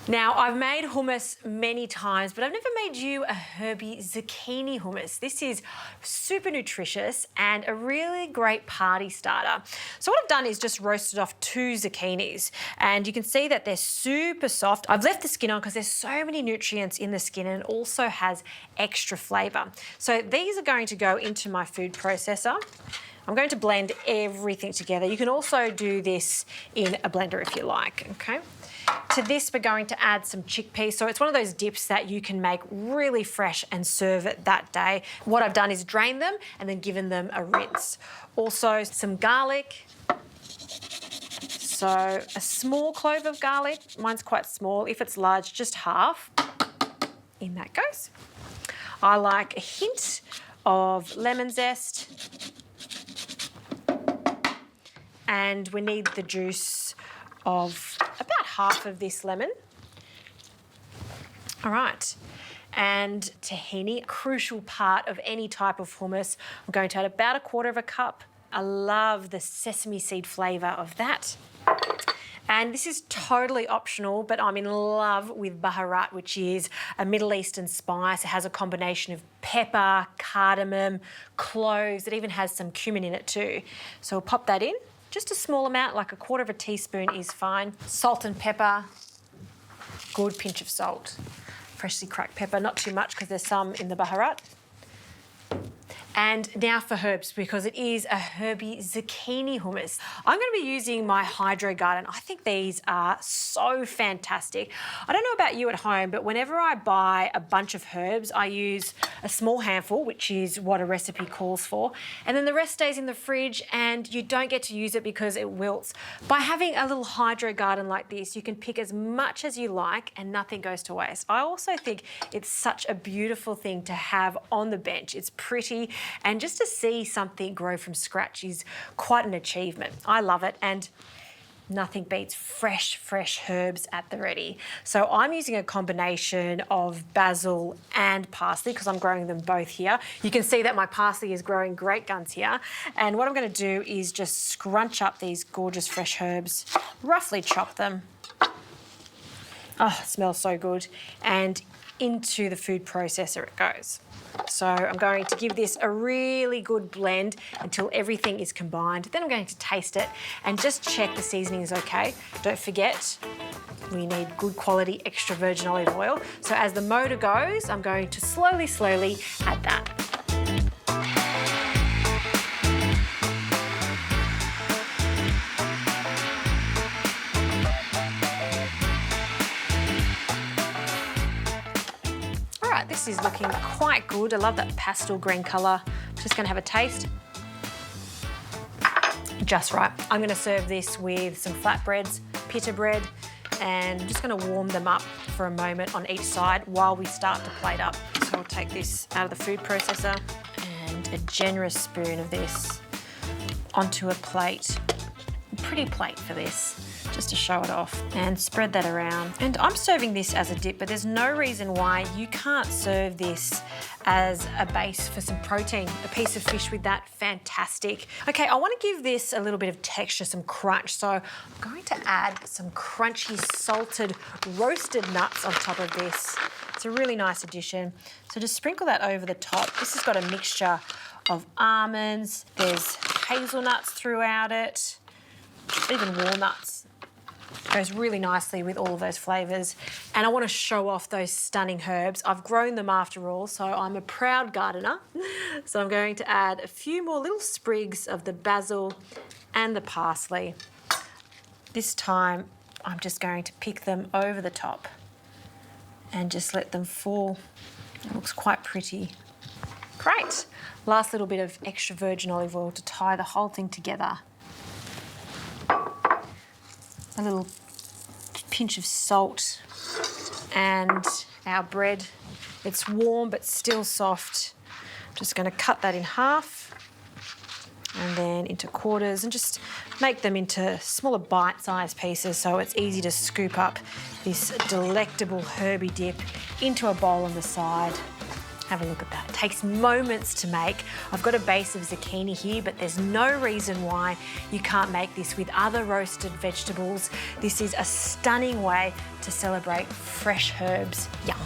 Now, I've made hummus many times, but I've never made you a Herby zucchini hummus. This is super nutritious and a really great party starter. So what I've done is just roasted off 2 zucchinis, and you can see that they're super soft. I've left the skin on because there's so many nutrients in the skin, and it also has extra flavour. So these are going to go into my food processor. I'm going to blend everything together. You can also do this in a blender if you like, okay? To this, we're going to add some chickpeas. So it's one of those dips that you can make really fresh and serve it that day. What I've done is drain them and then given them a rinse. Also, some garlic. So a small clove of garlic. Mine's quite small. If it's large, just half. In that goes. I like a hint of lemon zest. And we need the juice of about half of this lemon. All right, and tahini, a crucial part of any type of hummus. I'm going to add about 1/4 cup. I love the sesame seed flavour of that. And this is totally optional, but I'm in love with baharat, which is a Middle Eastern spice. It has a combination of pepper, cardamom, cloves. It even has some cumin in it too. So we'll pop that in. Just a small amount, like 1/4 teaspoon is fine. Salt and pepper, good pinch of salt. Freshly cracked pepper, not too much because there's some in the baharat. And now for herbs, because it is a Herby zucchini hummus. I'm going to be using my Hydro Garden. I think these are so fantastic. I don't know about you at home, but whenever I buy a bunch of herbs, I use a small handful, which is what a recipe calls for, and then the rest stays in the fridge and you don't get to use it because it wilts. By having a little Hydro Garden like this, you can pick as much as you like and nothing goes to waste. I also think it's such a beautiful thing to have on the bench. It's pretty. And just to see something grow from scratch is quite an achievement. I love it, and nothing beats fresh herbs at the ready. So I'm using a combination of basil and parsley because I'm growing them both here. You can see that my parsley is growing great guns here. And what I'm going to do is just scrunch up these gorgeous fresh herbs, roughly chop them. Oh, it smells so good. And into the food processor it goes. So I'm going to give this a really good blend until everything is combined. Then I'm going to taste it and just check the seasoning is okay. Don't forget, we need good quality extra virgin olive oil. So as the motor goes, I'm going to slowly add that. This is looking quite good. I love that pastel green colour. Just going to have a taste. Just right. I'm going to serve this with some flatbreads, pita bread, and I'm just going to warm them up for a moment on each side while we start to plate up. So I'll take this out of the food processor and a generous spoon of this onto a plate. A pretty plate for this, just to show it off, and spread that around. And I'm serving this as a dip, but there's no reason why you can't serve this as a base for some protein. A piece of fish with that, fantastic. Okay, I want to give this a little bit of texture, some crunch. So I'm going to add some crunchy, salted, roasted nuts on top of this. It's a really nice addition. So just sprinkle that over the top. This has got a mixture of almonds, there's hazelnuts throughout it, even walnuts. Goes really nicely with all of those flavours. And I want to show off those stunning herbs. I've grown them after all, so I'm a proud gardener. So I'm going to add a few more little sprigs of the basil and the parsley. This time, I'm just going to pick them over the top and just let them fall. It looks quite pretty. Great. Last little bit of extra virgin olive oil to tie the whole thing together. A little pinch of salt and our bread. It's warm but still soft. I'm just going to cut that in half and then into quarters and just make them into smaller bite-sized pieces so it's easy to scoop up this delectable herby dip into a bowl on the side. Have a look at that. It takes moments to make. I've got a base of zucchini here, but there's no reason why you can't make this with other roasted vegetables. This is a stunning way to celebrate fresh herbs. Yum.